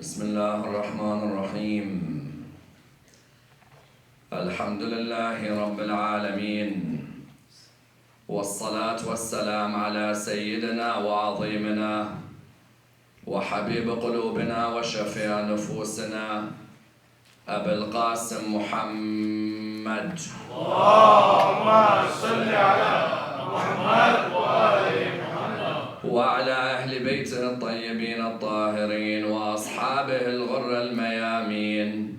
بسم الله الرحمن الرحيم. الحمد لله رب العالمين، والصلاة والسلام على سيدنا وعظيمنا وحبيب قلوبنا وشفيع نفوسنا أبي القاسم محمد. اللهم صل على محمد وآل محمد وعلى أهل بيته الطيبين الطاهرين وأصحابه الغر الميامين.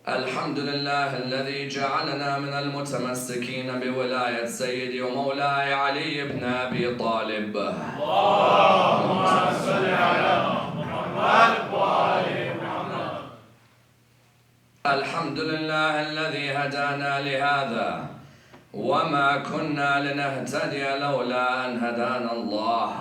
الحمد لله الذي جعلنا من المتمسكين بولاية سيدي ومولاي علي بن أبي طالب. اللهم صل على محمد وآل محمد. الحمد لله الذي هدانا لهذا وما كنا لنهتدي لولا أن هدانا الله.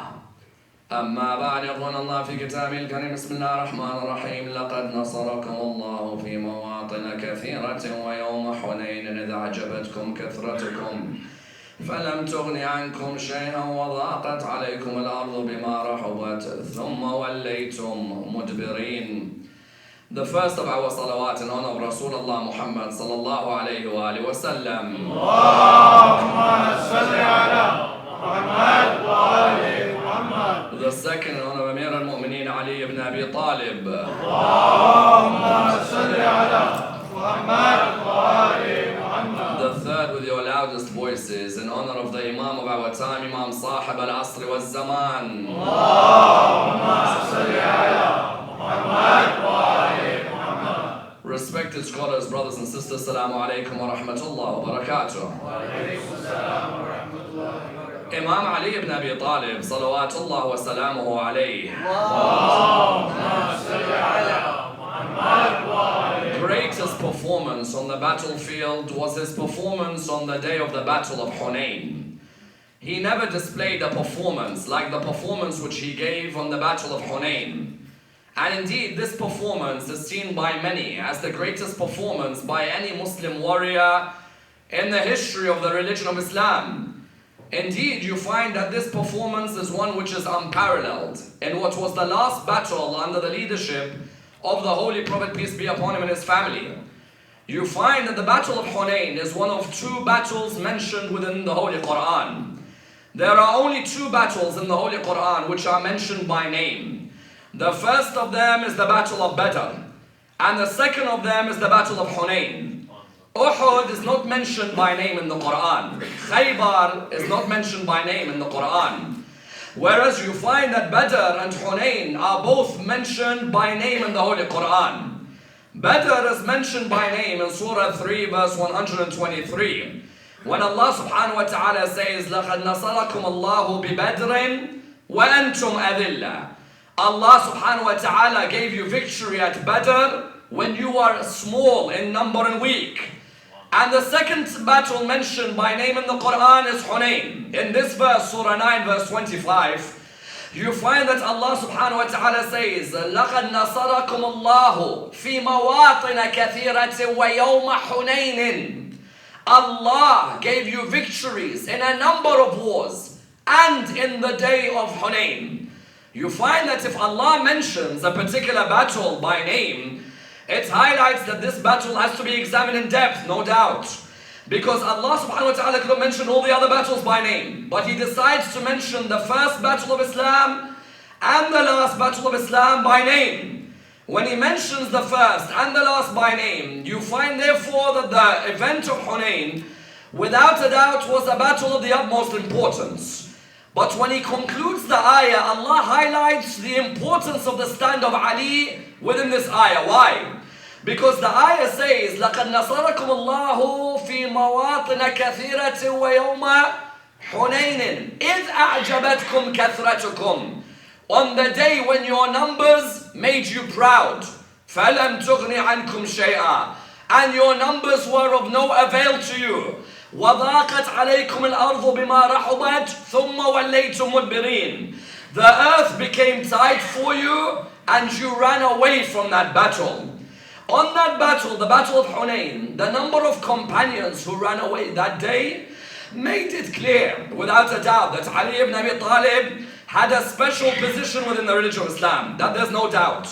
أما بعد، يقول الله في كتابه الكريم: بسم الله الرحمن الرحيم. لقد نصركم الله في مواطن كثيرة ويوم حنين إذ أعجبتكم كثرتكم فلم تغن عنكم شيئا وضاقت عليكم الأرض بما رحبت ثم وليتم مدبرين. The first of our salawat in honor of Rasulullah Muhammad sallallahu alayhi wa alihi wa sallam. اللهم صل على محمد وآل محمد. The second in honor of Amir al-Mu'mineen Ali ibn Abi Talib. اللهم صل على محمد وآل محمد. The third with your loudest voices in honor of the Imam of our time, Imam Sahib al-Asr wal-Zaman. اللهم صل على محمد وآل محمد. Respected scholars, brothers and sisters, Assalamu alaikum wa rahmatullah wa barakatuh. وعليكم السلام ورحمة الله وبركاته. Imam Ali ibn Abi Talib, salawatullah wa salamuhu alayhi. اللهم صل على محمد وآل. Greatest performance on the battlefield was his performance on the day of the Battle of Hunayn. He never displayed a performance like the performance which he gave on the Battle of Hunayn. And indeed, this performance is seen by many as the greatest performance by any Muslim warrior in the history of the religion of Islam. Indeed, you find that this performance is one which is unparalleled in what was the last battle under the leadership of the Holy Prophet, peace be upon him, and his family. You find that the Battle of Hunayn is one of two battles mentioned within the Holy Quran. There are only two battles in the Holy Quran which are mentioned by name. The first of them is the Battle of Badr, and the second of them is the Battle of Hunayn. Uhud is not mentioned by name in the Quran. Khaybar is not mentioned by name in the Quran. Whereas you find that Badr and Hunayn are both mentioned by name in the Holy Quran. Badr is mentioned by name in Surah 3 verse 123. When Allah subhanahu wa ta'ala says, لَقَدْ نَصَرَكُمُ اللَّهُ بِبَدْرٍ وَأَنْتُمْ أَذِلَّةٌ. Allah subhanahu wa ta'ala gave you victory at Badr when you were small in number and weak. And the second battle mentioned by name in the Quran is Hunayn. In this verse, Surah 9 verse 25, you find that Allah subhanahu wa ta'ala says, لَقَدْ نَصَرَكُمُ اللَّهُ فِي مَوَاطِنَ كَثِيرَةٍ وَيَوْمَ حُنَيْنٍ. Allah gave you victories in a number of wars and in the day of Hunayn. You find that if Allah mentions a particular battle by name, it highlights that this battle has to be examined in depth, no doubt. Because Allah subhanahu wa ta'ala could have mentioned all the other battles by name, but He decides to mention the first battle of Islam and the last battle of Islam by name. When He mentions the first and the last by name, you find therefore that the event of Hunayn, without a doubt, was a battle of the utmost importance. But when He concludes the ayah, Allah highlights the importance of the stand of Ali within this ayah. Why? Because the ayah says, لَقَدْ نَصَرَكُمُ اللَّهُ فِي مَوَاطِنَ كَثِيرَةٍ وَيَوْمَ حُنَيْنٍ إِذْ أَعْجَبَتْكُمْ كَثْرَتُكُمْ. On the day when your numbers made you proud. فَلَمْ تُغْنِ عَنْكُمْ شَيْئًا. And your numbers were of no avail to you. وَضَاقَتْ عَلَيْكُمُ الْأَرْضُ بِمَا رَحُبَتْ ثُمَّ وَلَّيْتُمْ مُدْبِرِينَ. The earth became tight for you and you ran away from that battle. On that battle, the Battle of Hunayn, the number of companions who ran away that day made it clear, without a doubt, that Ali ibn Abi Talib had a special position within the religion of Islam. That there's no doubt.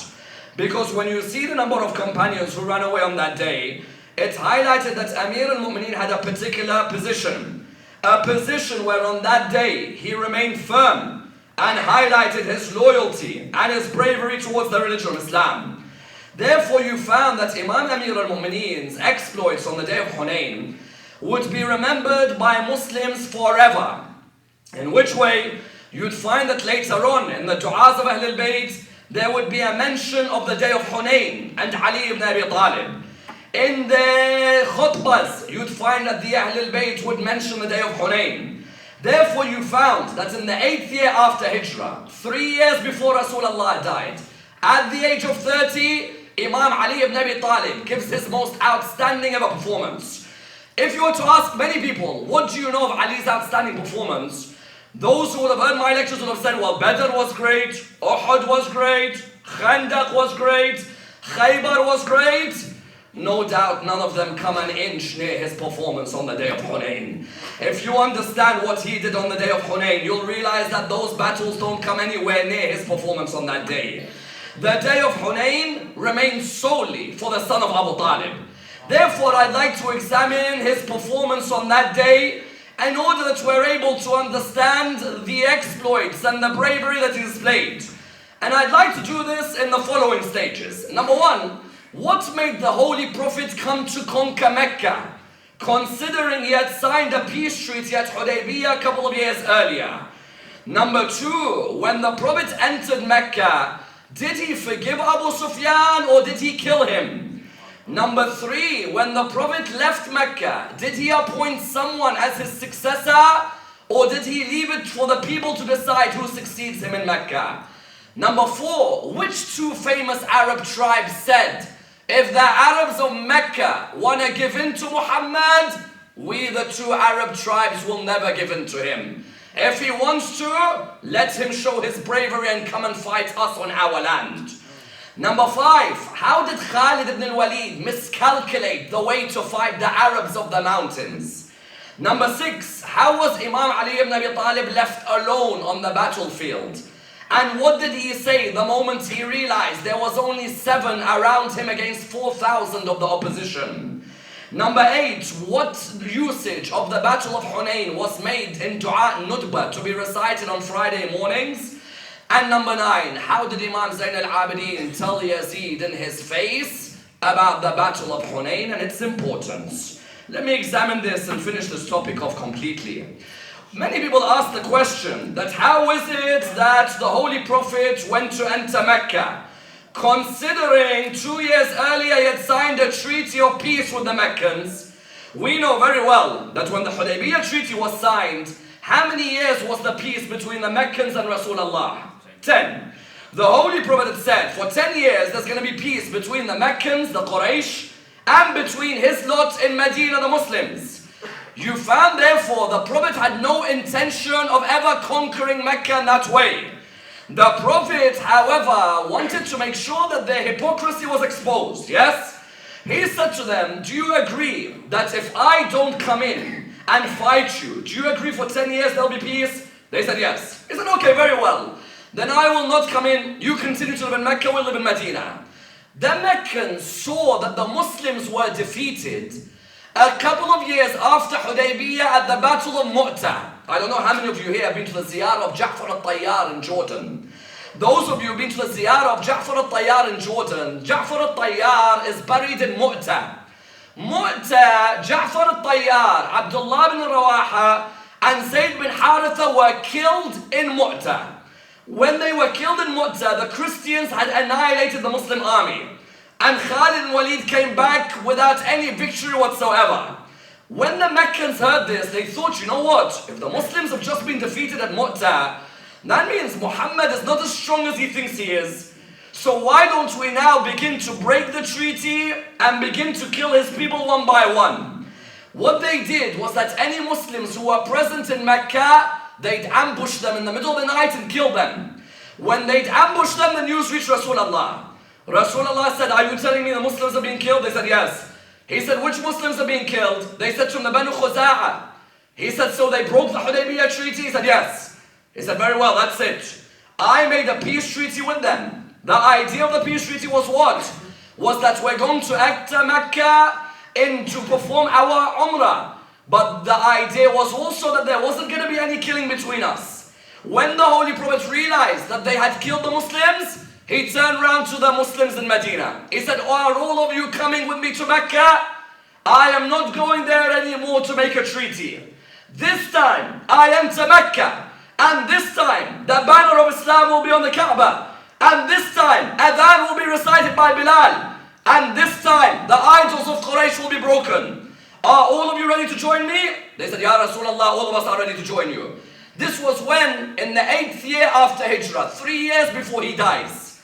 Because when you see the number of companions who ran away on that day, it's highlighted that Amir al-Mu'mineen had a particular position. A position where on that day he remained firm and highlighted his loyalty and his bravery towards the religion of Islam. Therefore you found that Imam Amir al-Mu'mineen's exploits on the day of Hunayn would be remembered by Muslims forever. In which way? You'd find that later on in the du'as of Ahlul Bayt, there would be a mention of the day of Hunayn and Ali ibn Abi Talib. In the khutbahs, you'd find that the Ahlul Bayt would mention the day of Hunayn. Therefore you found that in the 8th year after Hijrah, 3 years before Rasulullah died, at the age of 30, Imam Ali ibn Abi Talib gives his most outstanding ever performance. If you were to ask many people, what do you know of Ali's outstanding performance? Those who would have heard my lectures would have said, well, Badr was great, Uhud was great, Khandaq was great, Khaybar was great. No doubt none of them come an inch near his performance on the day of Hunayn. If you understand what he did on the day of Hunayn, you'll realize that those battles don't come anywhere near his performance on that day. The day of Hunayn remains solely for the son of Abu Talib. Therefore, I'd like to examine his performance on that day in order that we're able to understand the exploits and the bravery that he displayed. And I'd like to do this in the following stages. Number one, what made the Holy Prophet come to conquer Mecca, considering he had signed a peace treaty at Hudaybiyah a couple of years earlier? Number two, when the Prophet entered Mecca, did he forgive Abu Sufyan or did he kill him? Number three, when the Prophet left Mecca, did he appoint someone as his successor or did he leave it for the people to decide who succeeds him in Mecca? Number four, which two famous Arab tribes said, if the Arabs of Mecca want to give in to Muhammad, we the two Arab tribes will never give in to him. If he wants to, let him show his bravery and come and fight us on our land. Number five, how did Khalid ibn al-Walid miscalculate the way to fight the Arabs of the mountains? Number six, how was Imam Ali ibn Abi Talib left alone on the battlefield? And what did he say the moment he realized there was only 7 around him against 4,000 of the opposition? Number 8, what usage of the Battle of Hunayn was made in Dua Nudba to be recited on Friday mornings? And number 9, how did Imam Zayn al-Abidin tell Yazid in his face about the Battle of Hunayn and its importance? Let me examine this and finish this topic off completely. Many people ask the question that how is it that the Holy Prophet went to enter Mecca, considering 2 years earlier he had signed a treaty of peace with the Meccans? We know very well that when the Hudaybiyah treaty was signed, how many years was the peace between the Meccans and Rasulullah? 10. The Holy Prophet had said, for 10 years there's going to be peace between the Meccans, the Quraysh, and between his lot in Medina, the Muslims. You found therefore the Prophet had no intention of ever conquering Mecca in that way. The Prophet, however, wanted to make sure that their hypocrisy was exposed, yes? He said to them, do you agree that if I don't come in and fight you, do you agree for 10 years there'll be peace? They said yes. He said, okay, very well. Then I will not come in, you continue to live in Mecca, we'll live in Medina. The Meccans saw that the Muslims were defeated a couple of years after Hudaybiyah at the Battle of Mu'tah. I don't know how many of you here have been to the ziyarah of Ja'far al-Tayyar in Jordan. Those of you who have been to the ziyarah of Ja'far al-Tayyar in Jordan, Ja'far al-Tayyar is buried in Mu'tah. Mu'tah, Ja'far al-Tayyar, Abdullah bin Rawaha, and Zayd bin Haritha were killed in Mu'tah. When they were killed in Mu'tah, the Christians had annihilated the Muslim army. And Khalid and Walid came back without any victory whatsoever. When the Meccans heard this, they thought, you know what? If the Muslims have just been defeated at Mu'tah, that means Muhammad is not as strong as he thinks he is. So why don't we now begin to break the treaty and begin to kill his people one by one? What they did was that any Muslims who were present in Mecca, they'd ambush them in the middle of the night and kill them. When they'd ambush them, the news reached Rasulullah. Rasulullah said, are you telling me the Muslims are being killed? They said, yes. He said, which Muslims are being killed? They said, from the Banu Khuza'ah. He said, so they broke the Hudaybiyah treaty? He said, yes. He said, very well, that's it. I made a peace treaty with them. The idea of the peace treaty was what? Was that we're going to enter Mecca to perform our Umrah. But the idea was also that there wasn't going to be any killing between us. When the Holy Prophet realized that they had killed the Muslims, he turned around to the Muslims in Medina. He said, "Are all of you coming with me to Mecca? I am not going there anymore to make a treaty. This time I enter Mecca, and this time the banner of Islam will be on the Kaaba, and this time Adhan will be recited by Bilal, and this time the idols of Quraysh will be broken. Are all of you ready to join me?" They said, "Ya Rasulullah, all of us are ready to join you." This was when, in the 8th year after Hijrah, 3 years before he dies,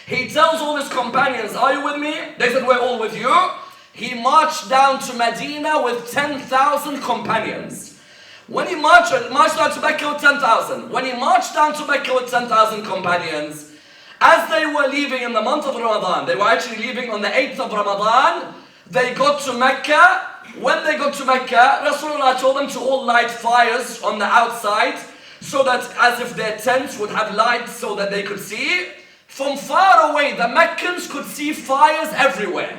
he tells all his companions, "Are you with me?" They said, "We're all with you." He marched down to Medina with 10,000 companions. When he marched down to Mecca with 10,000, when he marched down to Mecca with 10,000 companions, as they were leaving in the month of Ramadan, they were actually leaving on the 8th of Ramadan, they got to Mecca. When they got to Mecca, Rasulullah told them to all light fires on the outside, so that as if their tents would have light so that they could see. From far away, the Meccans could see fires everywhere.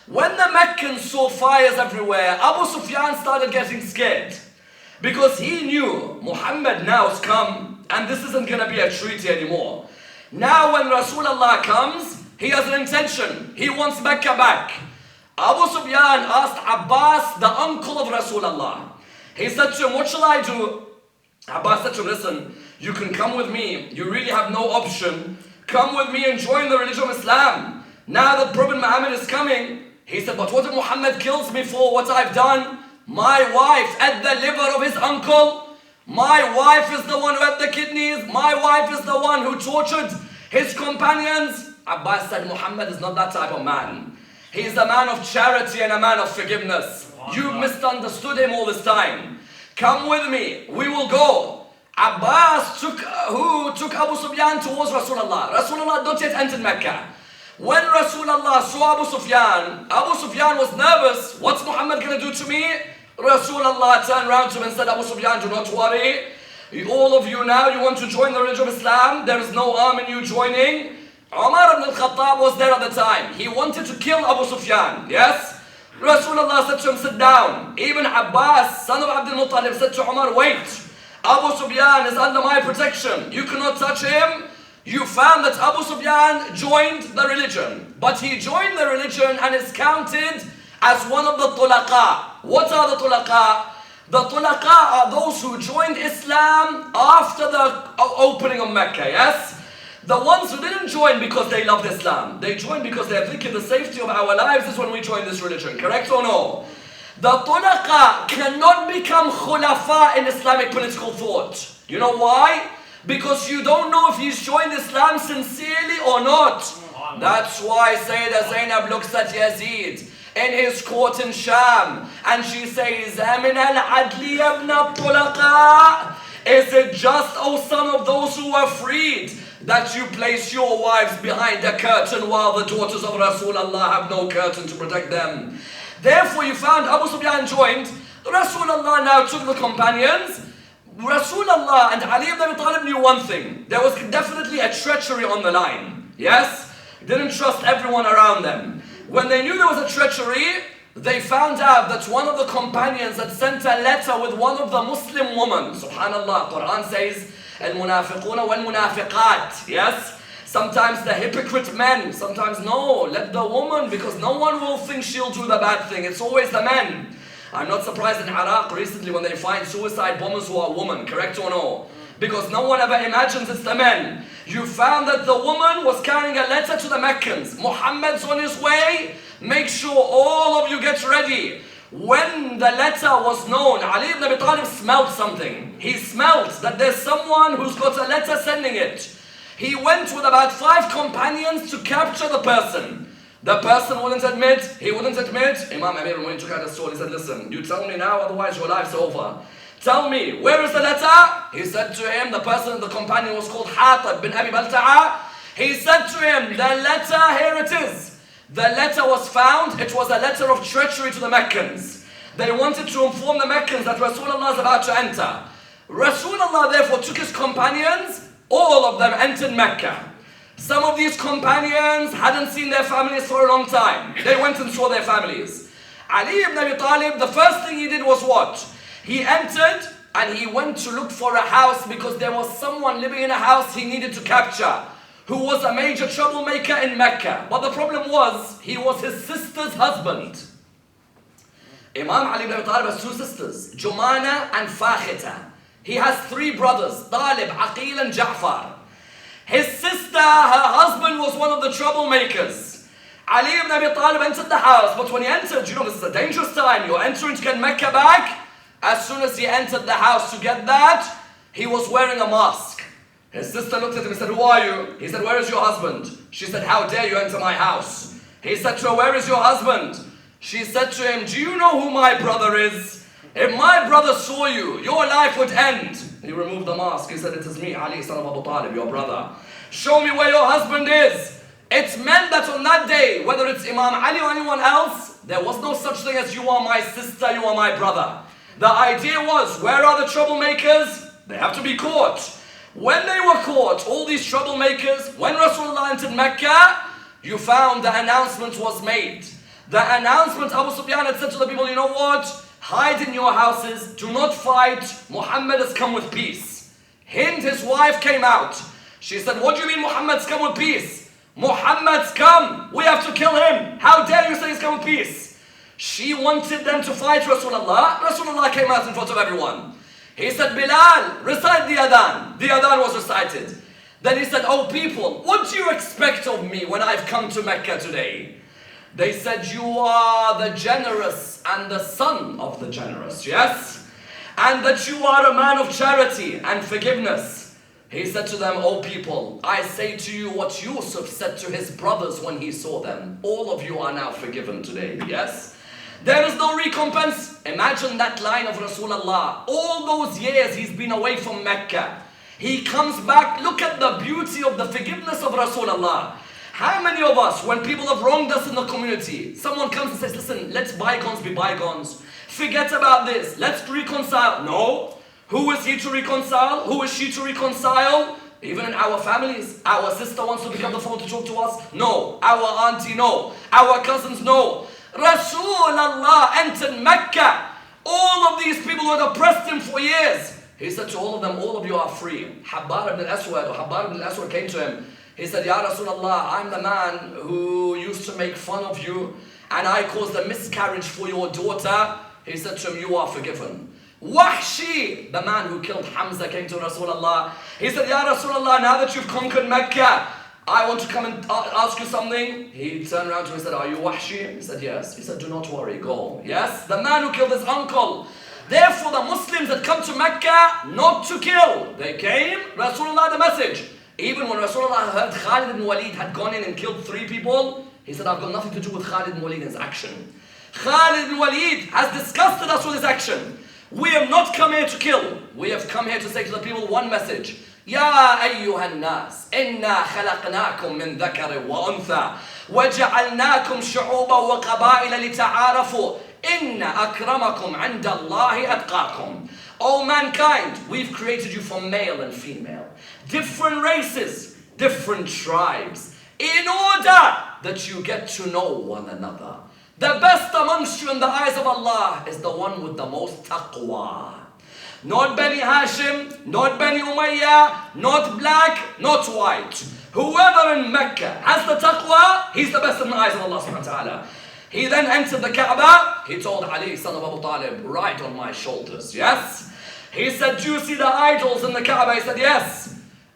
When the Meccans saw fires everywhere, Abu Sufyan started getting scared, because he knew Muhammad now has come and this isn't going to be a treaty anymore. Now when Rasulullah comes, he has an intention. He wants Mecca back. Abu Sufyan asked Abbas, the uncle of Rasulullah. He said to him, "What shall I do?" Abbas said to him, "Listen, you can come with me. You really have no option. Come with me and join the religion of Islam. Now that Prophet Muhammad is coming." He said, "But what if Muhammad kills me for what I've done? My wife ate the liver of his uncle. My wife is the one who ate the kidneys. My wife is the one who tortured his companions." Abbas said, "Muhammad is not that type of man. He is a man of charity and a man of forgiveness. You've misunderstood him all this time. Come with me, we will go." Abbas took Abu Sufyan towards Rasulullah. Rasulullah had not yet entered Mecca. When Rasulullah saw Abu Sufyan was nervous. What's Muhammad going to do to me? Rasulullah turned around to him and said, "Abu Sufyan, do not worry. All of you now, you want to join the religion of Islam. There is no harm in you joining." Umar ibn al-Khattab was there at the time. He wanted to kill Abu Sufyan. Yes? Rasulullah said to him, "Sit down." Even Abbas, son of Abdul Muttalib, said to Umar, "Wait. Abu Sufyan is under my protection. You cannot touch him." You found that Abu Sufyan joined the religion. But he joined the religion and is counted as one of the tulaqa. What are the tulaqa? The tulaqa are those who joined Islam after the opening of Mecca, yes? The ones who didn't join because they loved Islam. They joined because they are thinking the safety of our lives is when we join this religion. Correct or no? The tulaqa cannot become khulafa in Islamic political thought. You know why? Because you don't know if he's joined Islam sincerely or not. That's why Sayyidah Zainab looks at Yazid in his court in Sham, and she says, "Amin al-adli ibn al-tulaqa." Is it just, O son of those who were freed, that you place your wives behind a curtain while the daughters of Rasulullah have no curtain to protect them? Therefore you found Abu Sufyan joined. Rasulullah now took the companions. Rasulullah and Ali ibn Abi Talib knew one thing. There was definitely a treachery on the line. Yes? Didn't trust everyone around them. When they knew there was a treachery, they found out that one of the companions had sent a letter with one of the Muslim women. Subhanallah, Quran says, "Al-munafiquna wal-munafiqat." Yes? Sometimes the hypocrite men, sometimes no, let the woman, because no one will think she'll do the bad thing. It's always the men. I'm not surprised in Iraq recently when they find suicide bombers who are women, correct or no? Because no one ever imagines it's the men. You found that the woman was carrying a letter to the Meccans. Muhammad's on his way. Make sure all of you get ready. When the letter was known, Ali ibn Abi Talib smelled something. He smelled that there's someone who's got a letter sending it. He went with about 5 companions to capture the person. The person wouldn't admit, he wouldn't admit. Imam Amir, when he took out the sword, he said, "Listen, you tell me now, otherwise your life's over. Tell me, where is the letter?" He said to him, the person, the companion was called Hatib bin Abi Balta'a. He said to him, "The letter, here it is." The letter was found. It was a letter of treachery to the Meccans. They wanted to inform the Meccans that Rasulullah is about to enter. Rasulullah therefore took his companions. All of them entered Mecca. Some of these companions hadn't seen their families for a long time. They went and saw their families. Ali ibn Abi Talib, the first thing he did was what? He entered and he went to look for a house because there was someone living in a house he needed to capture, who was a major troublemaker in Mecca. But the problem was, he was his sister's husband. Imam Ali ibn Abi Talib has two sisters, Jumana and Fakhita. He has three brothers, Talib, Aqil and Ja'far. His sister, her husband was one of the troublemakers. Ali ibn Abi Talib entered the house, but when he entered, you know, this is a dangerous time. You're entering to get Mecca back. As soon as he entered the house to get that, he was wearing a mask. His sister looked at him and said, "Who are you?" He said, "Where is your husband?" She said, "How dare you enter my house?" He said to her, "Where is your husband?" She said to him, "Do you know who my brother is? If my brother saw you, your life would end." He removed the mask. He said, "It is me, Ali, son of Abu Talib, your brother. Show me where your husband is." It's meant that on that day, whether it's Imam Ali or anyone else, there was no such thing as you are my sister, you are my brother. The idea was, where are the troublemakers? They have to be caught. When they were caught, all these troublemakers, when Rasulullah entered Mecca, you found the announcement was made. The announcement, Abu Sufyan had said to the people, "You know what? Hide in your houses, do not fight. Muhammad has come with peace." Hind, his wife, came out. She said, "What do you mean Muhammad's come with peace? Muhammad's come. We have to kill him. How dare you say he's come with peace?" She wanted them to fight Rasulullah. Rasulullah came out in front of everyone. He said, "Bilal, recite the adhan." The adhan was recited. Then he said, "Oh people, what do you expect of me when I've come to Mecca today?" They said, "You are the generous and the son of the generous, yes? And that you are a man of charity and forgiveness." He said to them, "Oh people, I say to you what Yusuf said to his brothers when he saw them. All of you are now forgiven today, yes? There is no recompense." Imagine that line of Rasulullah. All those years he's been away from Mecca. He comes back. Look at the beauty of the forgiveness of Rasulullah. How many of us, when people have wronged us in the community, someone comes and says, "Listen, let's bygones be bygones. Forget about this. Let's reconcile." No. Who is he to reconcile? Who is she to reconcile? Even in our families, our sister wants to pick up the phone to talk to us. No. Our auntie, no. Our cousins, no. Rasulullah entered Mecca. All of these people who had oppressed him for years. He said to all of them, "All of you are free." Habbar ibn al-Aswad came to him. He said, "Ya Rasulullah, I'm the man who used to make fun of you and I caused a miscarriage for your daughter." He said to him, "You are forgiven." Wahshi, the man who killed Hamza, came to Rasulullah. He said, "Ya Rasulullah, now that you've conquered Mecca, I want to come and ask you something." He turned around to him and said, "Are you Wahshi?" He said, "Yes." He said, "Do not worry, go." Yes, the man who killed his uncle. Therefore, the Muslims had come to Mecca not to kill. They came, Rasulullah had a message. Even when Rasulullah heard Khalid ibn Walid had gone in and killed 3 people, he said, "I've got nothing to do with Khalid ibn Walid's action. Khalid ibn Walid has disgusted us with his action. We have not come here to kill. We have come here to say to the people one message. Ya ayyuhan nas, inna khalaqnakum min dhakar wa untha, wa ja'alnakum shu'uban wa qaba'ila lita'arafu, inna akramakum 'inda Allahi atqakum." O mankind, we've created you from male and female, different races, different tribes, in order that you get to know one another. The best amongst you in the eyes of Allah is the one with the most taqwa. Not Bani Hashim, not Bani Umayyah, not black, not white. Whoever in Mecca has the taqwa, he's the best in the eyes of Allah subhanahu wa ta'ala. He then entered the Kaaba. He told Ali, son of Abu Talib, "Right on my shoulders." Yes. He said, "Do you see the idols in the Kaaba?" He said, "Yes."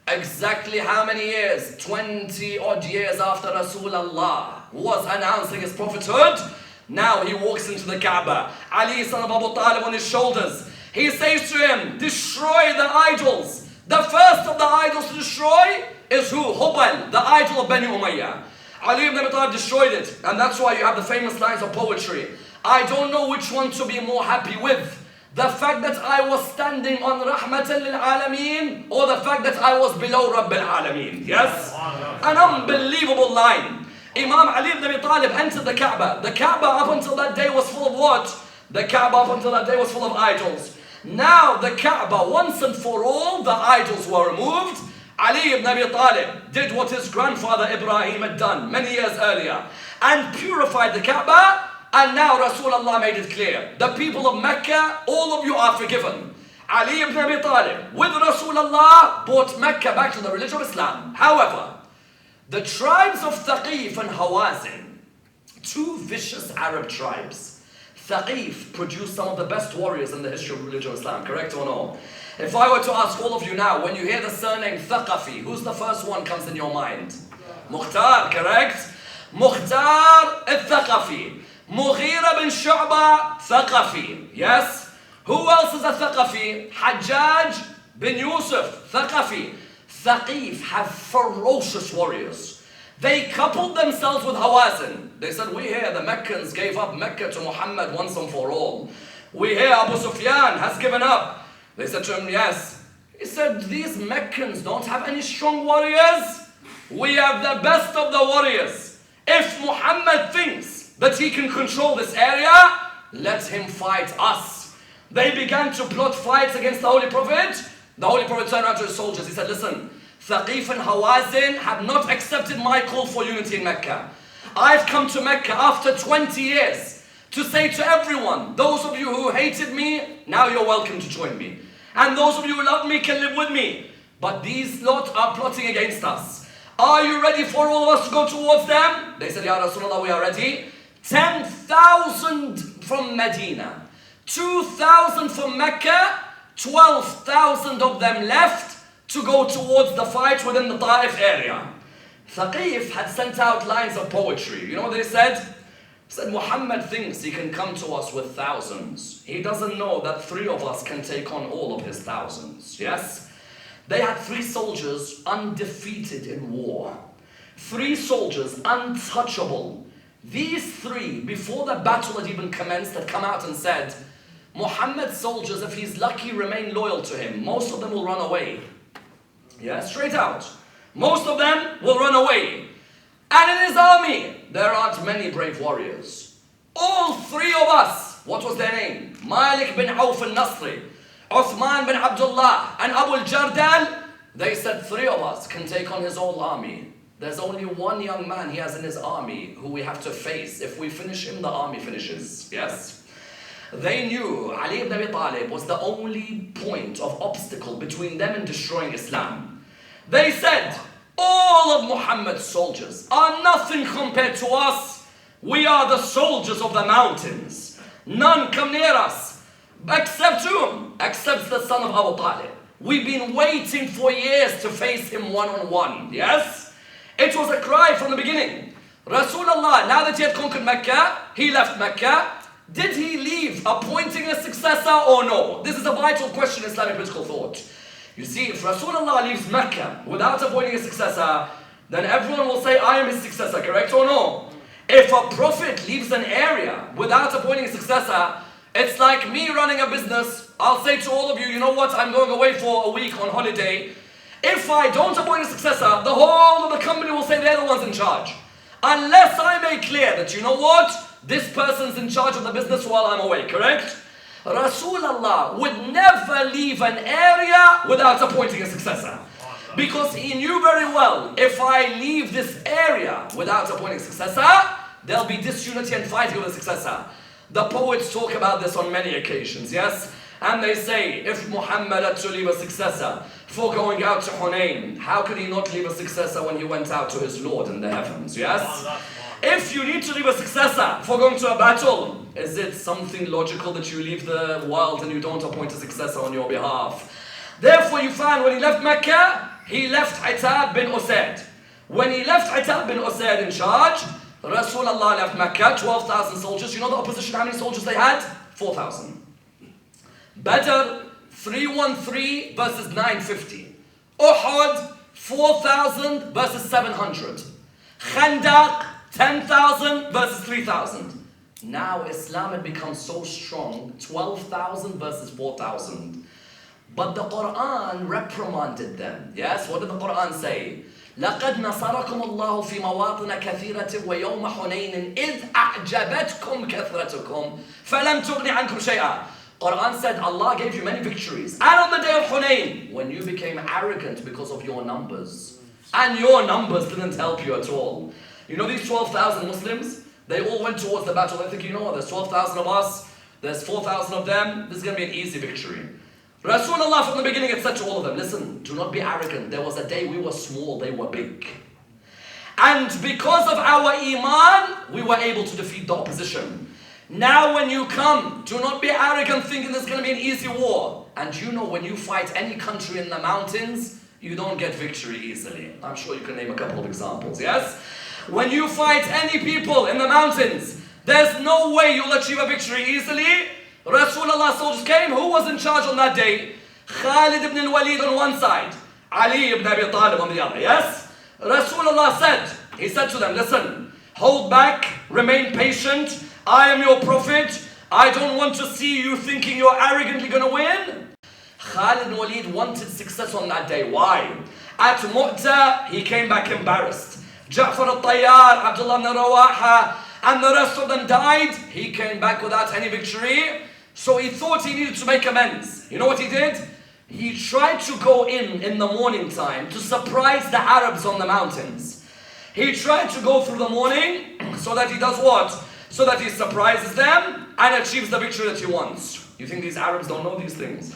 Exactly how many years? 20 odd years after Rasulullah was announcing his prophethood, now he walks into the Kaaba. Ali, son of Abu Talib, on his shoulders. He says to him, "Destroy the idols." The first of the idols to destroy is who? Hubal, the idol of Bani Umayyah. Ali ibn Abi Talib destroyed it. And that's why you have the famous lines of poetry. I don't know which one to be more happy with. The fact that I was standing on Rahmatan lil Alameen, or the fact that I was below Rabbil Alameen. Yes? An unbelievable line. Imam Ali ibn Abi Talib entered the Kaaba. The Kaaba up until that day was full of what? The Kaaba up until that day was full of idols. Now the Kaaba, once and for all, the idols were removed. Ali ibn Abi Talib did what his grandfather Ibrahim had done many years earlier and purified the Kaaba, and now Rasulullah made it clear. The people of Mecca, all of you are forgiven. Ali ibn Abi Talib with Rasulullah brought Mecca back to the religion of Islam. However, the tribes of Thaqif and Hawazin, two vicious Arab tribes. Thaqif produced some of the best warriors in the history of religion of Islam, correct or no? If I were to ask all of you now, when you hear the surname Thaqafi, who's the first one comes in your mind? Mukhtar, correct? Mukhtar al-Thaqafi. Mughira bin Shu'ba, Thaqafi. Yes? Who else is a Thaqafi? Hajjaj bin Yusuf, Thaqafi. Thaqif have ferocious warriors. They coupled themselves with Hawazin. They said, we hear the Meccans gave up Mecca to Muhammad once and for all. We hear Abu Sufyan has given up. They said to him, yes. He said, these Meccans don't have any strong warriors. We have the best of the warriors. If Muhammad thinks that he can control this area, let him fight us. They began to plot fights against the Holy Prophet. The Holy Prophet turned around to his soldiers. He said, listen, Thaqif and Hawazin have not accepted my call for unity in Mecca. I've come to Mecca after 20 years to say to everyone, those of you who hated me, now you're welcome to join me. And those of you who love me can live with me. But these lot are plotting against us. Are you ready for all of us to go towards them? They said, Ya Rasulullah, we are ready. 10,000 from Medina, 2,000 from Mecca, 12,000 of them left to go towards the fight within the Ta'if area. Thaqif had sent out lines of poetry. You know what they said? They said, Muhammad thinks he can come to us with thousands. He doesn't know that 3 of us can take on all of his thousands. Yes? They had 3 soldiers undefeated in war. 3 soldiers untouchable. These 3, before the battle had even commenced, had come out and said, Muhammad's soldiers, if he's lucky, remain loyal to him. Most of them will run away. Yeah, straight out. Most of them will run away. And in his army, there aren't many brave warriors. All 3 of us, what was their name? Malik bin Auf al-Nasri, Uthman bin Abdullah, and Abu al-Jardal. They said 3 of us can take on his whole army. There's only 1 young man he has in his army who we have to face. If we finish him, the army finishes. Yes? They knew Ali ibn Abi Talib was the only point of obstacle between them and destroying Islam. They said, all of Muhammad's soldiers are nothing compared to us. We are the soldiers of the mountains. None come near us, except whom? Except the son of Abu Talib. We've been waiting for years to face him one-on-one. Yes? It was a cry from the beginning. Rasulullah, now that he had conquered Mecca, he left Mecca. Did he leave appointing a successor or no? This is a vital question in Islamic political thought. You see, if Rasulullah leaves Mecca without appointing a successor, then everyone will say, I am his successor, correct or no? If a prophet leaves an area without appointing a successor, it's like me running a business. I'll say to all of you, you know what, I'm going away for a week on holiday. If I don't appoint a successor, the whole of the company will say they're the ones in charge. Unless I make clear that, you know what, this person's in charge of the business while I'm away, correct? Rasulullah would never leave an area without appointing a successor. Because he knew very well, if I leave this area without appointing a successor, there'll be disunity and fighting over the successor. The poets talk about this on many occasions, yes? And they say, if Muhammad had to leave a successor for going out to Hunayn, how could he not leave a successor when he went out to his Lord in the heavens, yes? If you need to leave a successor for going to a battle, is it something logical that you leave the world and you don't appoint a successor on your behalf? Therefore you find when he left Mecca, he left Atab bin Usaid. When he left Atab bin Usaid in charge, Rasulullah left Mecca, 12,000 soldiers. You know the opposition, how many soldiers they had? 4,000. Badr, 313 versus 950. Uhud, 4,000 versus 700. Khandaq, 10,000 versus 3,000. Now Islam had become so strong, 12,000 versus 4,000. But the Quran reprimanded them. Yes, what did the Quran say? لَقَدْ نَصَرَكُمُ اللَّهُ فِي مَوَاطِنَ كَثِيرَةٍ وَيَوْمَ حُنَيْنٍ إِذْ أَعْجَبَتْكُمْ كَثْرَتُكُمْ فَلَمْ تُغْنِ عَنْكُمْ شَيْئًا Quran said Allah gave you many victories. And on the day of Hunayn, when you became arrogant because of your numbers. And your numbers didn't help you at all. You know these 12,000 Muslims? They all went towards the battle. They think, you know what, there's 12,000 of us, there's 4,000 of them, this is going to be an easy victory. Rasulullah from the beginning had said to all of them, listen, do not be arrogant. There was a day we were small, they were big. And because of our iman, we were able to defeat the opposition. Now when you come, do not be arrogant thinking there's going to be an easy war. And you know when you fight any country in the mountains, you don't get victory easily. I'm sure you can name a couple of examples, yes? When you fight any people in the mountains, there's no way you'll achieve a victory easily. Rasulullah soldiers came. Who was in charge on that day? Khalid ibn al-Walid on one side, Ali ibn Abi Talib on the other, yes? Rasulullah said, he said to them, listen, hold back, remain patient. I am your prophet. I don't want to see you thinking you're arrogantly going to win. Khalid ibn Walid wanted success on that day. Why? At Mu'tah, he came back embarrassed. Ja'far al-Tayyar, Abdullah ibn Rawaha, and the rest of them died. He came back without any victory. So he thought he needed to make amends. You know what he did? He tried to go in the morning time to surprise the Arabs on the mountains. He tried to go through the morning so that he does what? So that he surprises them and achieves the victory that he wants. You think these Arabs don't know these things?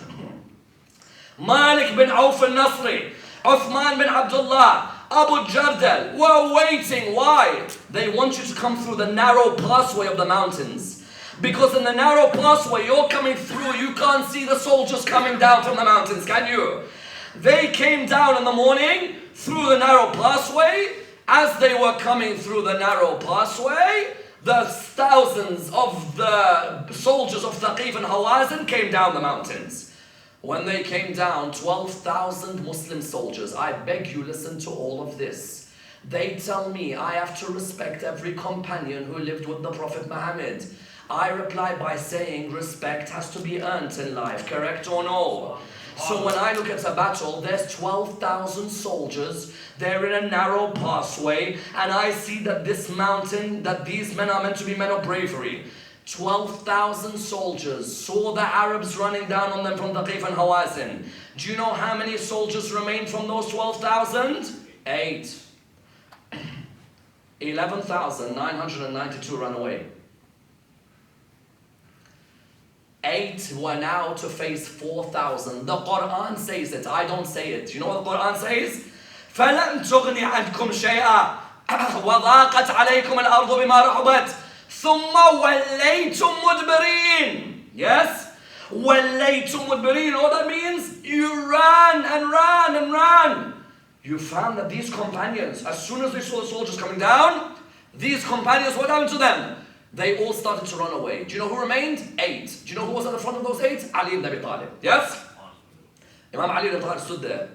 Malik bin Auf al-Nasri, Uthman bin Abdullah, Abu Jardal were waiting. Why? They want you to come through the narrow pathway of the mountains. Because in the narrow pathway you're coming through, you can't see the soldiers coming down from the mountains, can you? They came down in the morning through the narrow pathway. As they were coming through the narrow pathway, the thousands of the soldiers of Thaqif and Hawazin came down the mountains. When they came down, 12,000 Muslim soldiers, I beg you listen to all of this. They tell me I have to respect every companion who lived with the Prophet Muhammad. I reply by saying respect has to be earned in life, correct or no? So when I look at a battle, there's 12,000 soldiers, they're in a narrow pathway, and I see that this mountain, that these men are meant to be men of bravery. 12,000 soldiers saw the Arabs running down on them from Thaqif and Hawazin. Do you know how many soldiers remained from those 12,000? 8. 11,992 ran away. 8 were now to face 4,000. The Quran says it, I don't say it. You know what the Quran says? فَلَمْ تُغْنِ عَنْكُمْ شَيْئًا وَضَاقَتْ عَلَيْكُمُ الْأَرْضُ بِمَا رَحُبَتْ ثُمَّ وَلَّيْتُمْ مُدْبِرِينَ. Yes? وَلَّيْتُمْ مُدْبِرِينَ. All that means you ran and ran and ran. You found that these companions, as soon as they saw the soldiers coming down, these companions, what happened to them? They all started to run away. Do you know who remained? 8. Do you know who was at the front of those 8? Ali ibn Abi Talib. Yes? Imam Ali ibn Abi Talib stood there.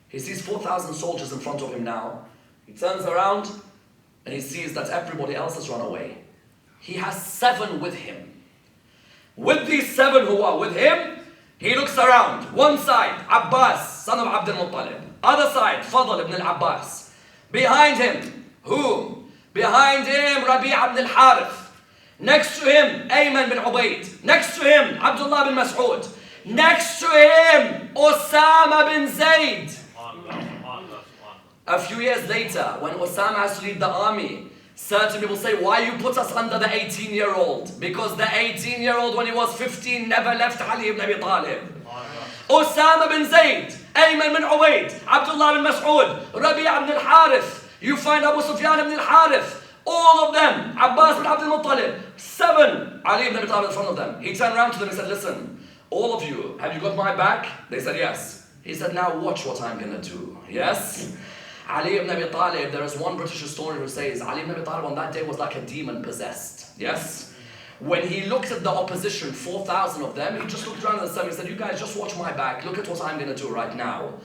He sees 4,000 soldiers in front of him now. He turns around and he sees that everybody else has run away. He has 7 with him. With these 7 who are with him, he looks around. One side, Abbas, son of Abd al-Muttalib. Other side, Fadl ibn al-Abbas. Behind him, who? Behind him, Rabi' ibn al-Harith. Next to him, Ayman bin Ubayd. Next to him, Abdullah bin Mas'ud. Next to him, Osama bin Zayd. A few years later, when Osama has to lead the army, certain people say, why you put us under the 18-year-old? Because the 18-year-old, when he was 15, never left Ali ibn Abi Talib. Osama bin Zayd, Ayman bin Ubayd, Abdullah bin Mas'ud, Rabi' ibn al-Harith. You find Abu Sufyan ibn al-Harith. All of them, Abbas bin Abdul Muttalib, 7, Ali ibn Abi Talib in front of them. He turned around to them and said, listen, all of you, have you got my back? They said, yes. He said, now watch what I'm going to do. Yes? Ali ibn Abi Talib, there is one British historian who says, Ali ibn Abi Talib on that day was like a demon possessed. Yes? When he looked at the opposition, 4,000 of them, he just looked around at them and said, you guys just watch my back. Look at what I'm going to do right now.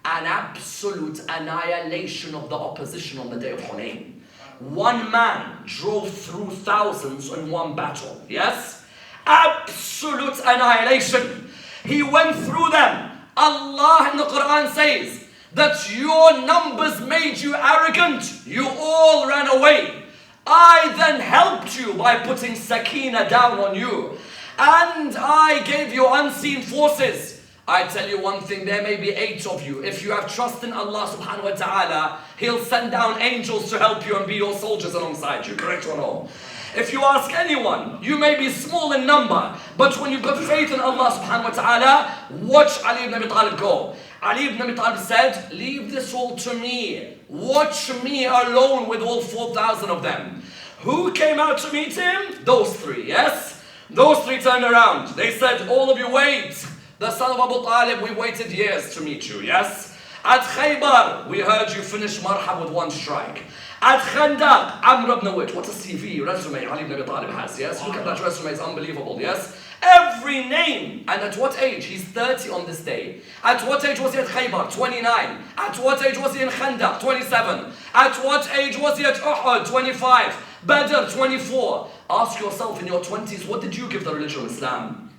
An absolute annihilation of the opposition on the day of Hunayn. One man drove through thousands in one battle. Yes? Absolute annihilation. He went through them. Allah in the Quran says that your numbers made you arrogant. You all ran away. I then helped you by putting sakina down on you. and I gave you unseen forces. I tell you one thing, there may be 8 of you. If you have trust in Allah subhanahu wa ta'ala, He'll send down angels to help you and be your soldiers alongside you, correct or no? If you ask anyone, you may be small in number, but when you've got faith in Allah subhanahu wa ta'ala, watch Ali ibn Abi Talib go. Ali ibn Abi Talib said, leave this all to me. Watch me alone with all 4,000 of them. Who came out to meet him? Those 3, yes? Those 3 turned around. They said, all of you wait. The son of Abu Talib, we waited years to meet you, yes? At Khaybar, we heard you finish Marhab with 1 strike. At Khandaq, Amr ibn Wit, what a CV, resume Ali ibn Abi Talib has, yes? Look at that resume, it's unbelievable, yes? Every name. And at what age? He's 30 on this day. At what age was he at Khaybar? 29. At what age was he in Khandaq? 27. At what age was he at Uhud? 25. Badr? 24. Ask yourself in your 20s, what did you give the religion of Islam?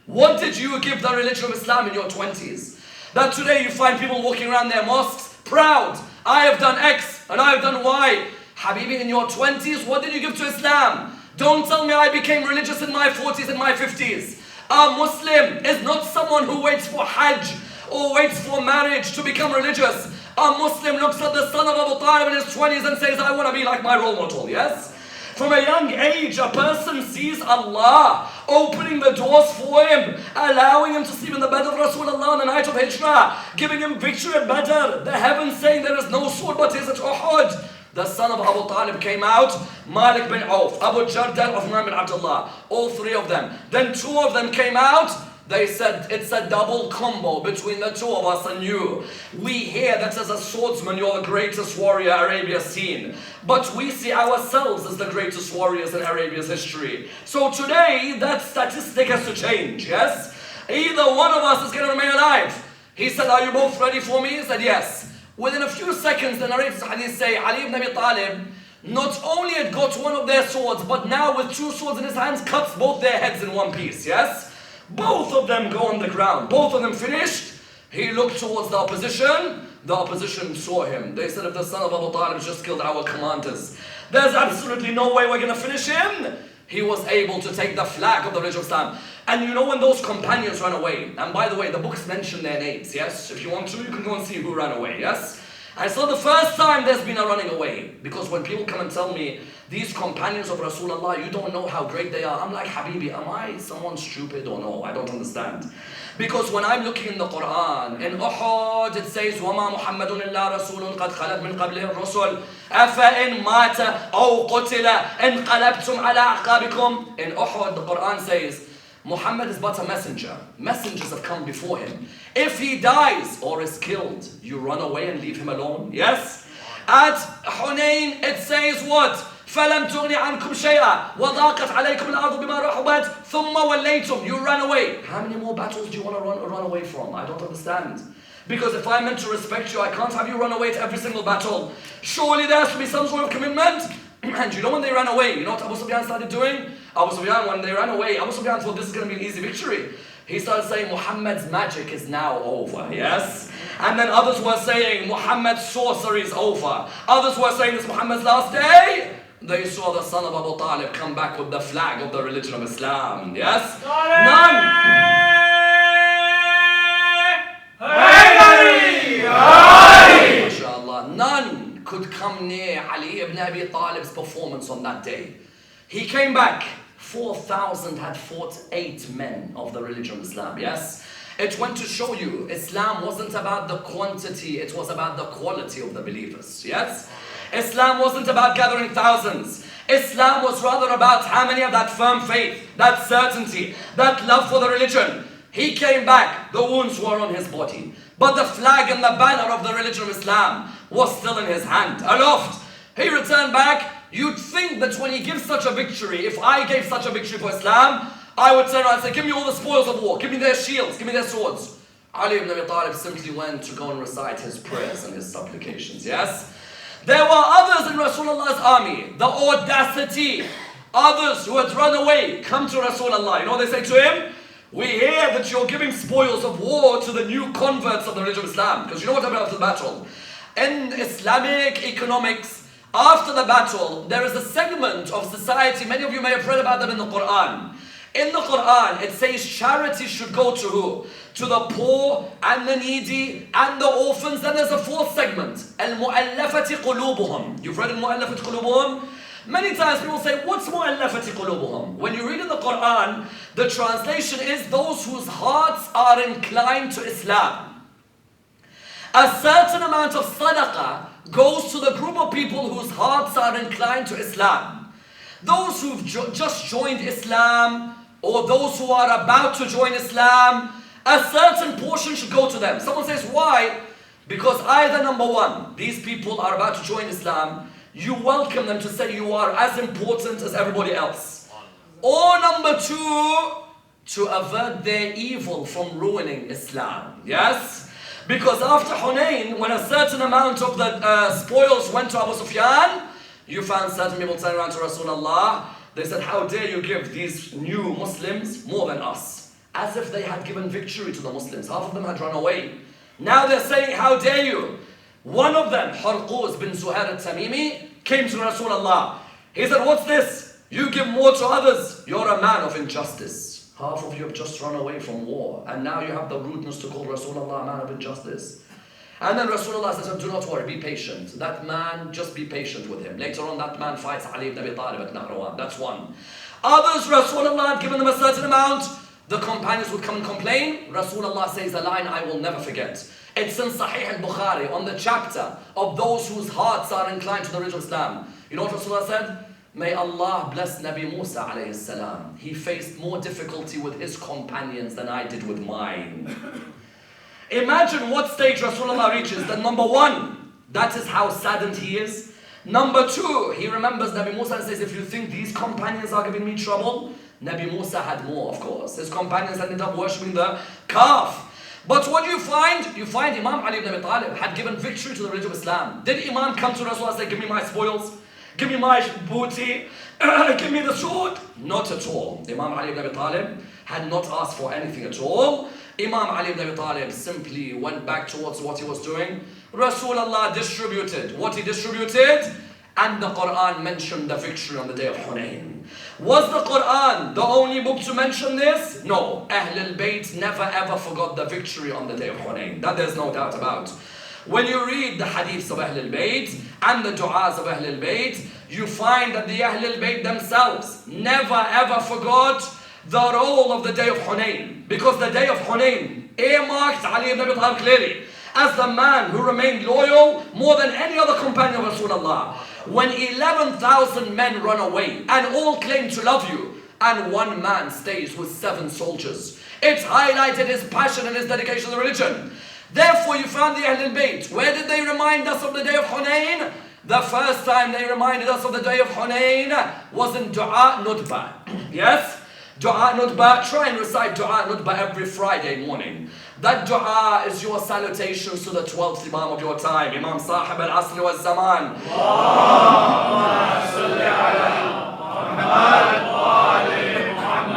What did you give the religion of Islam in your 20s? That today you find people walking around their mosques proud. I have done X and I have done Y. Habibi, in your 20s, what did you give to Islam? Don't tell me I became religious in my 40s and my 50s. A Muslim is not someone who waits for Hajj or waits for marriage to become religious. A Muslim looks at the son of Abu Talib in his 20s and says, I want to be like my role model, yes? From a young age, a person sees Allah opening the doors for him, allowing him to sleep in the bed of Rasulullah on the night of Hijrah, giving him victory at Badr, the heavens saying there is no sword but his at Uhud. The son of Abu Talib came out, Malik bin Auf, Abu Jardal, Uthman bin Abdullah, all 3 of them. Then 2 of them came out. They said, it's a double combo between the 2 of us and you. We hear that as a swordsman, you're the greatest warrior Arabia's seen. But we see ourselves as the greatest warriors in Arabia's history. So today, that statistic has to change, yes? Either one of us is going to remain alive. He said, are you both ready for me? He said, yes. Within a few seconds, the narrators of hadith say, Ali ibn Abi Talib not only had got one of their swords, but now with 2 swords in his hands, cuts both their heads in one piece, yes? Both of them go on the ground. Both of them finished. He looked towards the opposition. The opposition saw him. They said, if the son of Abu Talib just killed our commanders, there's absolutely no way we're going to finish him. He was able to take the flag of the religion of Islam. And you know when those companions ran away, and by the way, the books mention their names, yes? If you want to, you can go and see who ran away, yes? And so the first time there's been a running away. Because when people come and tell me, these companions of Rasulullah, you don't know how great they are. I'm like, Habibi, am I someone stupid or no? I don't understand. Because when I'm looking in the Quran, in Uhud it says, وَمَا مُحَمَّدٌ إِلَّا رَسُولٌ قَدْ خَلَتْ مِنْ قَبْلِهِ الرُّسُلُ أَفَإِنْ مَاتَ أَوْ قُتِلَ انْقَلَبْتُمْ عَلَىٰ أَعْقَابِكُمْ. In Uhud, the Quran says, Muhammad is but a messenger. Messengers have come before him. If he dies or is killed, you run away and leave him alone? Yes? At Hunayn, it says what? فَلَمْ تُغْنِ عَنْكُمْ شَيْئًا وَضَاقَتْ عَلَيْكُمُ الْأَرْضُ بِمَا رَحُبَتْ ثُمَّ وَلَّيْتُمْ. You ran away. How many more battles do you want to run away from? I don't understand. Because if I'm meant to respect you, I can't have you run away to every single battle. Surely there has to be some sort of commitment. And you know when they ran away, you know what Abu Sufyan started doing? Abu Sufyan, when they ran away, Abu Sufyan thought this is going to be an easy victory. He started saying, Muhammad's magic is now over, yes? And then others were saying, Muhammad's sorcery is over. Others were saying, it's Muhammad's last day. They saw the son of Abu Talib come back with the flag of the religion of Islam, yes? None could come near Ali ibn Abi Talib's performance on that day. He came back. 4,000 had fought 8 men of the religion of Islam, yes? It went to show you, Islam wasn't about the quantity, it was about the quality of the believers, yes? Islam wasn't about gathering thousands. Islam was rather about how many have that firm faith, that certainty, that love for the religion. He came back, the wounds were on his body, but the flag and the banner of the religion of Islam was still in his hand, aloft. He returned back. You'd think that when he gives such a victory, if I gave such a victory for Islam, I would turn around and say, give me all the spoils of war, give me their shields, give me their swords. Ali ibn Abi Talib simply went to go and recite his prayers and his supplications, yes? There were others in Rasulullah's army, the audacity, others who had run away, come to Rasulullah. You know what they say to him? We hear that you're giving spoils of war to the new converts of the religion of Islam. Because you know what happened after the battle? In Islamic economics, after the battle, there is a segment of society, many of you may have read about them in the Quran. In the Quran, it says charity should go to who? To the poor and the needy and the orphans. Then there's a fourth segment. Al-mu'allafati qulubuhum. You've read al-mu'allafati qulubuhum? Many times people say, what's mu'allafati qulubuhum? When you read in the Quran, the translation is those whose hearts are inclined to Islam. A certain amount of sadaqah goes to the group of people whose hearts are inclined to Islam. Those who've just joined Islam, or those who are about to join Islam, a certain portion should go to them. Someone says, why? Because either number one, these people are about to join Islam, you welcome them to say you are as important as everybody else. Or number two, to avert their evil from ruining Islam. Yes? Because after Hunayn, when a certain amount of the spoils went to Abu Sufyan, you found certain people turning around to Rasulullah. They said, how dare you give these new Muslims more than us? As if they had given victory to the Muslims. Half of them had run away. Now they're saying, how dare you? One of them, Harquz bin Zuhair al-Tamimi, came to Rasulullah. He said, what's this? You give more to others. You're a man of injustice. Half of you have just run away from war. And now you have the rudeness to call Rasulullah a man of injustice. And then Rasulullah says, do not worry, be patient. That man, just be patient with him. Later on, that man fights Ali ibn Abi Talib at Nahrawan. That's one. Others, Rasulullah had given them a certain amount. The companions would come and complain. Rasulullah says a line I will never forget. It's in Sahih al-Bukhari, on the chapter of those whose hearts are inclined to the religion of Islam. You know what Rasulullah said? May Allah bless Nabi Musa alayhi salam. He faced more difficulty with his companions than I did with mine. Imagine what stage Rasulullah reaches. That number one, that is how saddened he is. Number two, he remembers Nabi Musa and says, if you think these companions are giving me trouble, Nabi Musa had more, of course. His companions ended up worshipping the calf. But what do you find? You find Imam Ali ibn Abi Talib had given victory to the religion of Islam. Did Imam come to Rasulullah and say, give me my spoils? Give me my booty? Give me the sword? Not at all. Imam Ali ibn Abi Talib had not asked for anything at all. Imam Ali ibn Abi Talib simply went back towards what he was doing. Rasulullah distributed what he distributed, and the Quran mentioned the victory on the day of Hunayn. Was the Quran the only book to mention this? No. Ahlul Bayt never ever forgot the victory on the day of Hunayn. That there's no doubt about. When you read the hadiths of Ahlul Bayt and the du'as of Ahlul Bayt, you find that the Ahlul Bayt themselves never ever forgot the role of the day of Hunayn. Because the day of Hunayn earmarked Ali ibn Abi Talib clearly as the man who remained loyal more than any other companion of Rasulullah. When 11,000 men run away and all claim to love you, and one man stays with 7 soldiers, it's highlighted his passion and his dedication to the religion. Therefore you found the Ahlul Bayt. Where did they remind us of the day of Hunayn? The first time they reminded us of the day of Hunayn was in Dua Nudba. Yes? Dua Nudba, try and recite Dua Nudba every Friday morning. That dua is your salutations to the 12th Imam of your time, Imam Sahib al-Asr wa zaman.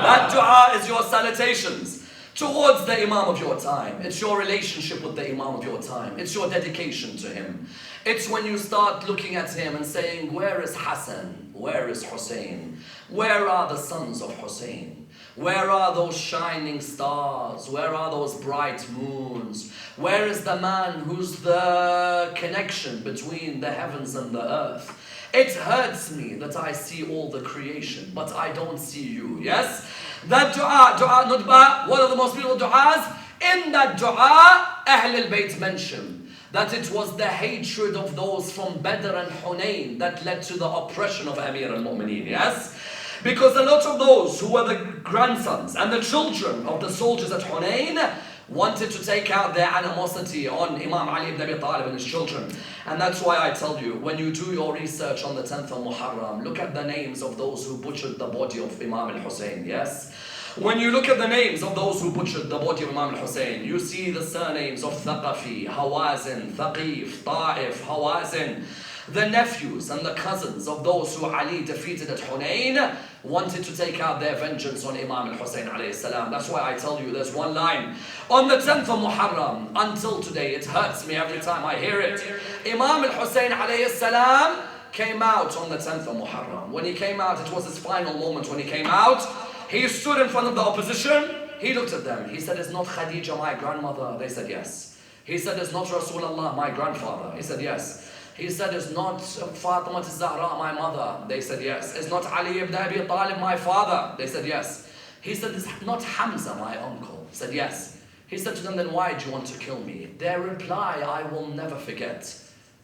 That dua is your salutations towards the Imam of your time. It's your relationship with the Imam of your time. It's your dedication to him. It's when you start looking at him and saying, where is Hassan? Where is Hussein? Where are the sons of Hussein? Where are those shining stars? Where are those bright moons? Where is the man who's the connection between the heavens and the earth? It hurts me that I see all the creation, but I don't see you, yes? That dua Nudba, one of the most beautiful du'as. In that dua, Ahlul Bayt mentioned that it was the hatred of those from Badr and Hunayn that led to the oppression of Amir al-Mu'mineen, yes? Because a lot of those who were the grandsons and the children of the soldiers at Hunayn wanted to take out their animosity on Imam Ali ibn Abi Talib and his children. And that's why I tell you, when you do your research on the 10th of Muharram, look at the names of those who butchered the body of Imam al-Hussein, yes? When you look at the names of those who butchered the body of Imam al-Hussein, you see the surnames of Thaqafi, Hawazin, Thaqif, Ta'if, Hawazin. The nephews and the cousins of those who Ali defeated at Hunayn wanted to take out their vengeance on Imam al-Hussein alayhi salam. That's why I tell you, there's one line. On the 10th of Muharram, until today, it hurts me every time I hear it. Imam al-Hussein alayhi salam came out on the 10th of Muharram. When he came out, it was his final moment when he came out. He stood in front of the opposition. He looked at them. He said, is not Khadija my grandmother? They said, yes. He said, is not Rasulullah my grandfather? He said, yes. He said, is not Fatima al-Zahra my mother? They said, yes. Is not Ali ibn Abi Talib my father? They said, yes. He said, is not Hamza my uncle? He said, yes. He said to them, then why do you want to kill me? Their reply, I will never forget.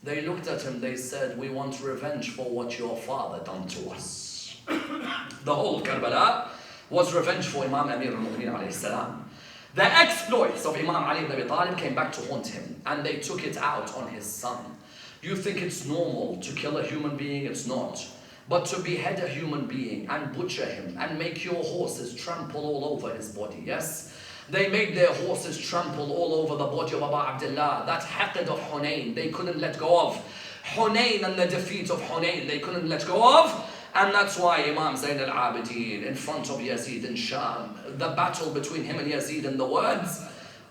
They looked at him, they said, we want revenge for what your father done to us. The whole of Karbala was revenge for Imam Amir al-Mu'mineen alayhi salam. The exploits of Imam Ali ibn Abi Talib came back to haunt him, and they took it out on his son. You think it's normal to kill a human being? It's not. But to behead a human being and butcher him and make your horses trample all over his body, yes? They made their horses trample all over the body of Abu Abdullah. That haqid of Hunayn, they couldn't let go of. Hunayn and the defeat of Hunayn, they couldn't let go of. And that's why Imam Zayn al-Abidin in front of Yazid in Sham, the battle between him and Yazid in the words,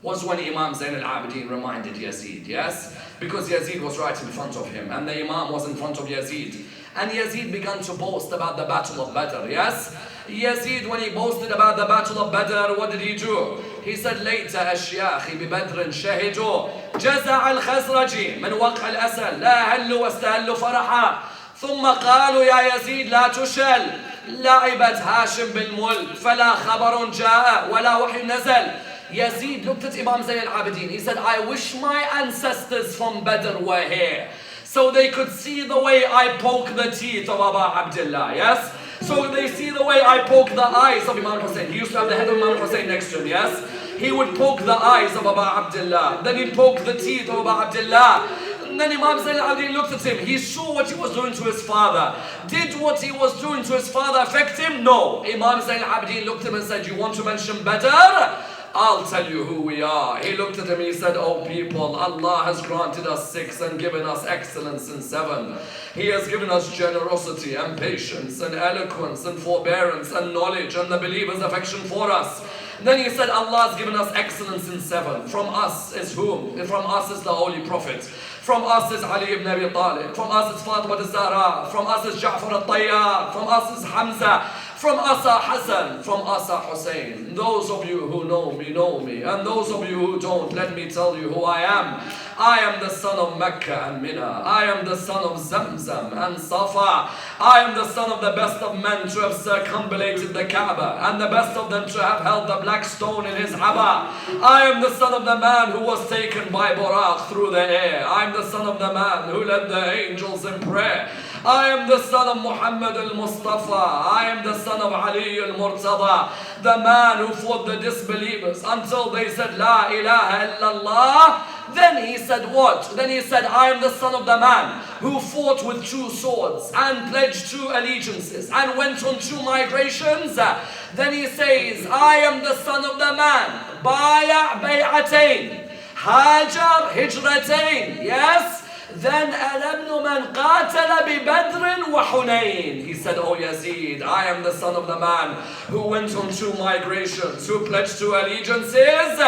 was when Imam Zayn al-Abidin reminded Yazid, yes? Because Yazid was right in front of him, and the Imam was in front of Yazid. And Yazid began to boast about the battle of Badr, yes? Yazid, when he boasted about the battle of Badr, what did he do? He said, ليت أشياخي ببدر شهدوا جزع الخزرج من وقع الأسل لا هلوا واستهلوا فرحا ثم قالوا يا يزيد لا تشل لعبت هاشم بالملك فلا خبر جاء ولا وحي نزل. Yazid looked at Imam Zayn al-Abidin. He said, I wish my ancestors from Badr were here, so they could see the way I poke the teeth of Abu Abdullah, yes? So they see the way I poke the eyes of Imam Hussein. He used to have the head of Imam Hussein next to him, yes? He would poke the eyes of Abu Abdullah. Then he'd poke the teeth of Abu Abdullah. And then Imam Zayn al-Abidin looked at him. He saw what he was doing to his father. Did what he was doing to his father affect him? No. Imam Zayn al-Abidin looked at him and said, you want to mention Badr? I'll tell you who we are. He looked at him, he said, oh people, Allah has granted us 6 and given us excellence in 7. He has given us generosity and patience and eloquence and forbearance and knowledge and the believer's affection for us. Then he said, Allah has given us excellence in 7. From us is whom? From us is the Holy Prophet. From us is Ali ibn Abi Talib. From us is Fatima al-Zahra. From us is Ja'far al-Tayyar. From us is Hamza. From us are Hassan, from us are Hussein. Those of you who know me, and those of you who don't, let me tell you who I am. I am the son of Mecca and Mina. I am the son of Zamzam and Safa. I am the son of the best of men to have circumambulated the Kaaba, and the best of them to have held the black stone in his Aba. I am the son of the man who was taken by Buraq through the air. I am the son of the man who led the angels in prayer. I am the son of Muhammad al-Mustafa. I am the son of Ali al-Murtada, the man who fought the disbelievers until they said, La ilaha illallah. Then he said what? Then he said, I am the son of the man who fought with 2 swords and pledged 2 allegiances and went on 2 migrations. Then he says, I am the son of the man, Baya bay'atain, Hajar hijratain. Yes? Then Al-Ibn man qatala bi Badr wa Hunayn. He said, oh Yazid, I am the son of the man who went on 2 migrations, who pledged 2 allegiances,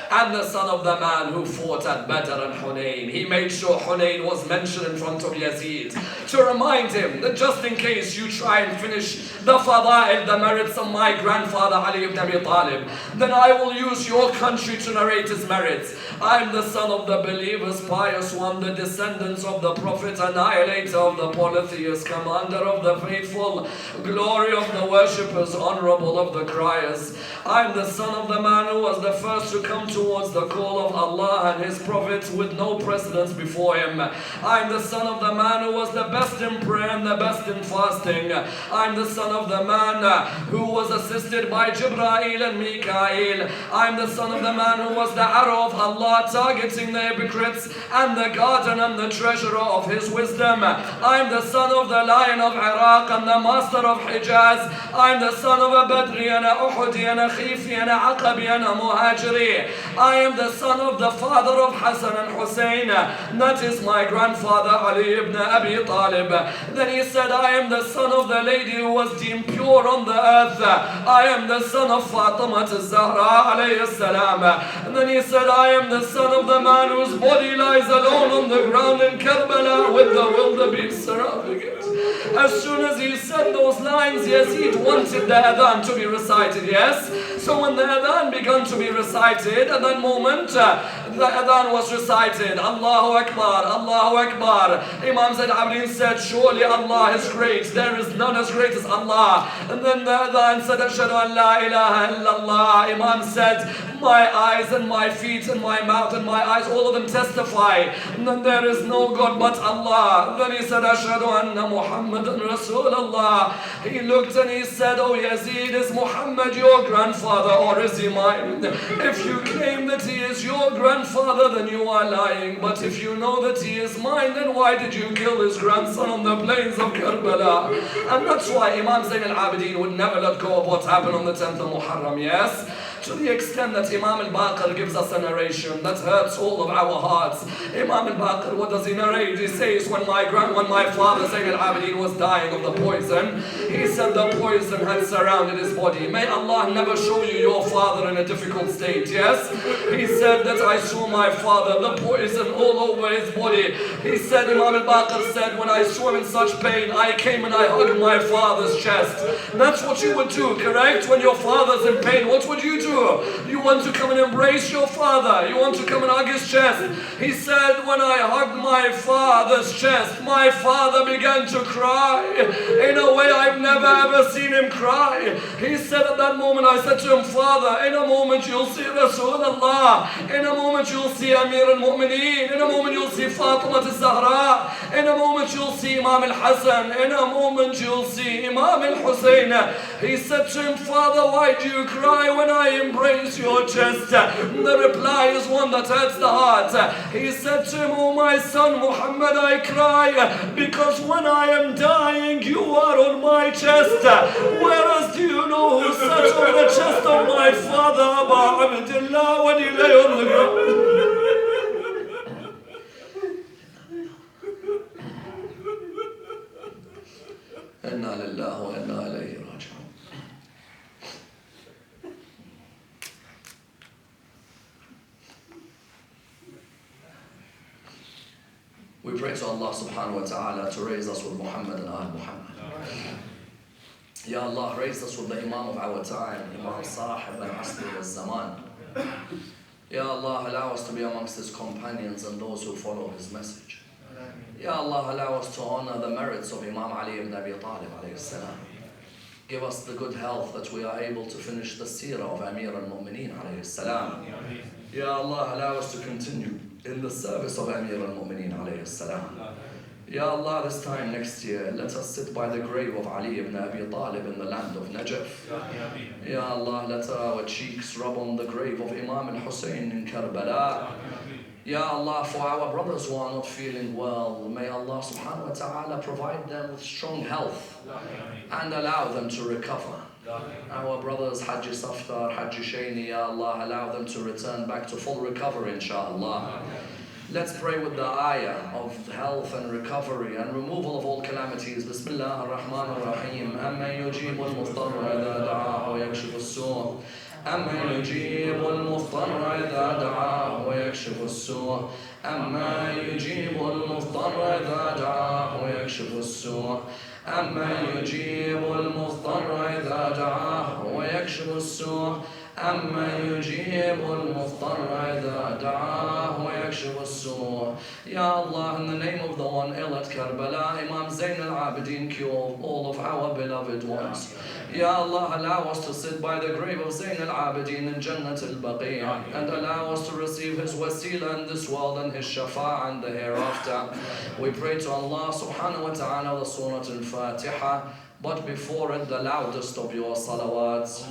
and the son of the man who fought at Badr and Hunayn. He made sure Hunayn was mentioned in front of Yazid to remind him that just in case you try and finish the fada'il, the merits of my grandfather Ali ibn Abi Talib, then I will use your country to narrate his merits. I am the son of the believers, pious one, the descendants of the Prophet, annihilator of the polytheists, commander of the faithful, glory of the worshippers, honorable of the criers. I am the son of the man who was the first to come towards the call of Allah and His Prophet with no precedence before him. I am the son of the man who was the best in prayer and the best in fasting. I am the son of the man who was assisted by Jibreel and Mikael. I am the son of the man who was the arrow of Allah targeting the hypocrites and the garden and the treasurer of His wisdom. I am the son of the lion of Iraq and the master of Hijaz. I am the son of a Badri and a Uhudi and a Khifi and a Aqabi and a Muhajiri. I am the son of the father of Hassan and Hussein. That is my grandfather Ali ibn Abi Talib. Then he said, I am the son of the lady who was deemed pure on the earth. I am the son of Fatima al-Zahra alayhi salam. And then he said, I am the son of the man whose body lies alone on the ground in Karbala with the wildebeest surrounding it. As soon as he said those lines, Yazid wanted the adhan to be recited, yes? So when the adhan began to be recited, at that moment, the adhan was recited. Allahu Akbar, Allahu Akbar. Imam Zayn al-Abidin said, surely Allah is great. There is none as great as Allah. And then the adhan said, Ashhadu an la ilaha illallah. Imam said, my eyes and my feet and my mouth and my eyes, all of them testify. And then there is no God but Allah. Then he said, Ashhadu anna Muhammadan Rasulullah. He looked and he said, oh Yazid, is Muhammad your grandfather or is he mine? If you claim that he is your grandfather, then you are lying. But if you know that he is mine, then why did you kill his grandson on the plains of Karbala? And that's why Imam Zayn al-Abidin would never let go of what happened on the 10th of Muharram, yes? To the extent that Imam al-Baqir gives us a narration that hurts all of our hearts. Imam al-Baqir, what does he narrate? He says, when my father Zayn al-Abidin was dying of the poison, he said the poison had surrounded his body. May Allah never show you your father in a difficult state, yes? He said that I saw my father, the poison all over his body. He said, Imam al-Baqir said, when I saw him in such pain, I came and I hugged my father's chest. That's what you would do, correct? When your father's in pain, what would you do? You want to come and embrace your father. You want to come and hug his chest. He said, when I hugged my father's chest, my father began to cry in a way I've never ever seen him cry. He said at that moment, I said to him, Father, in a moment you'll see Rasulullah. In a moment you'll see Amir al-Mu'mineen. In a moment you'll see Fatima al-Zahra. In a moment you'll see Imam al-Hassan. In a moment you'll see Imam al-Hussein. He said to him, Father, why do you cry when I embrace your chest? The reply is one that hurts the heart. He said to him, oh my son Muhammad, I cry because when I am dying you are on my chest. Whereas do you know who sat on the chest of my father Abu Abdullah when he lay on the ground? Inna lillahi wa inna ilayhi raji'un. We pray to Allah subhanahu wa ta'ala to raise us with Muhammad and Al Muhammad. Ya Allah, raise us with the Imam of our time, Imam Sahib al-Asr al-Zaman. Ya Allah, allow us to be amongst his companions and those who follow his message. Ya Allah, allow us to honor the merits of Imam Ali ibn Abi Talib alayhi salam. Give us the good health that we are able to finish the seerah of Amir al-Mu'mineen alayhi salam. Ya Allah, allow us to continue in the service of Amir al-Mu'mineen alayhi salam. Ya Allah, this time next year, let us sit by the grave of Ali ibn Abi Talib in the land of Najaf. Ya Allah, let our cheeks rub on the grave of Imam al-Hussein in Karbala. Ya Allah, for our brothers who are not feeling well, may Allah subhanahu wa ta'ala provide them with strong health and allow them to recover. Our brothers Haji Saftar, Haji Shaini, Ya Allah, allow them to return back to full recovery, inshaAllah. Let's pray with the ayah of health and recovery and removal of all calamities. Bismillah ar-Rahman ar-Rahim. Amman yujibu al-muftarra idha da'ahu wa yakshifu as-su'. Amman yujibu al-muftarra idha da'ahu wa yakshifu as-su'. Amman yujibu al-muftarra idha da'ahu wa yakshifu as-su'. Amman yujibu al-muftarra idha da'ahu wa yakshifu as-su'. أَمَّنْ يُجِيبُ الْمُضْطَرَّ إِذَا دَعَاهُ وَيَكْشِفُ السُّوءَ. Ya Allah, in the name of the one ill at Karbala, Imam Zayn al-Abidin, cure all of our beloved ones. Ya Allah, allow us to sit by the grave of Zayn al-Abidin in Jannat al-Baqi' and allow us to receive his wasila in this world and his shafa'a in the hereafter. We pray to Allah subhanahu wa ta'ala the Surah al-Fatiha, but before it the loudest of your salawats.